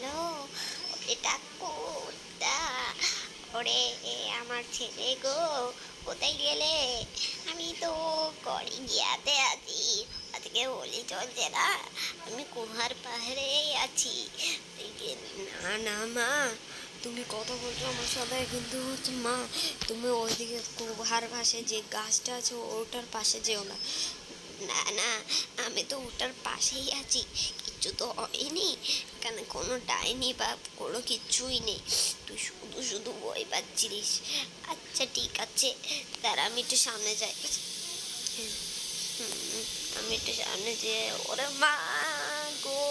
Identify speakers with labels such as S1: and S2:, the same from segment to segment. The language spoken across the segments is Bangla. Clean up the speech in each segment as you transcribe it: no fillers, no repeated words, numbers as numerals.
S1: হ্যালো, ওরে কাকু, ওরে আমার ছেলে গো, কোথায় গেলে? আমি তো ঘরে গিয়াতে আছি, আজকে হোলি চলছে না, আমি কুহার পাহাড়েই আছি। না না মা, তুমি কথা বলছো আমার সাথে, কিন্তু হচ্ছে মা, তুমি ওইদিকে কুহার পাশে যে গাছটা আছে ওটার পাশে যেও না। না না, আমি তো ওটার পাশেই আছি, কিচ্ছু তো হয়নি, এখানে কোনো ডাইনি বা কোনো কিচ্ছুই নেই, তুই শুধু শুধু ভয় পাচ্ছিলিস। আচ্ছা ঠিক আছে, তারা আমি একটু সামনে যাই। আমি একটু সামনে যে, ওরে মা গো,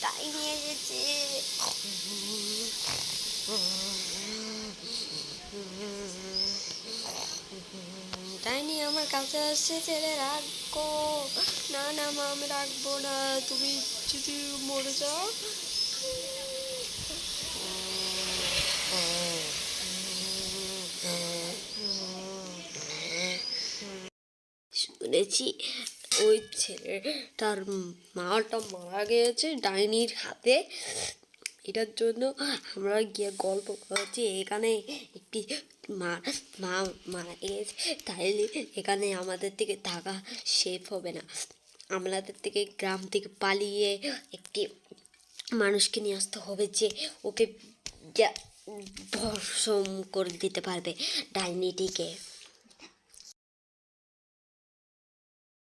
S1: ডাইনি এসেছে। ডাইনি আমার কাছে আসছে, ছেলে রাখো। না না মা, আমি রাখবো না, তুমি যদি মরে যাও। শুনেছি ওই ছেলেটার মাটা মারা গিয়েছে ডাইনির হাতে, এটার জন্য আমরা গিয়ে গল্প করছি এখানে একটি মা মা মারা গিয়েছে, তাইলে এখানে আমাদের থেকে থাকা সেফ হবে না, আমাদের থেকে গ্রাম থেকে পালিয়ে একটি মানুষকে নিয়ে আসতে হবে যে ওকে ভর্ষণ করে দিতে পারবে ডাইনিটিকে।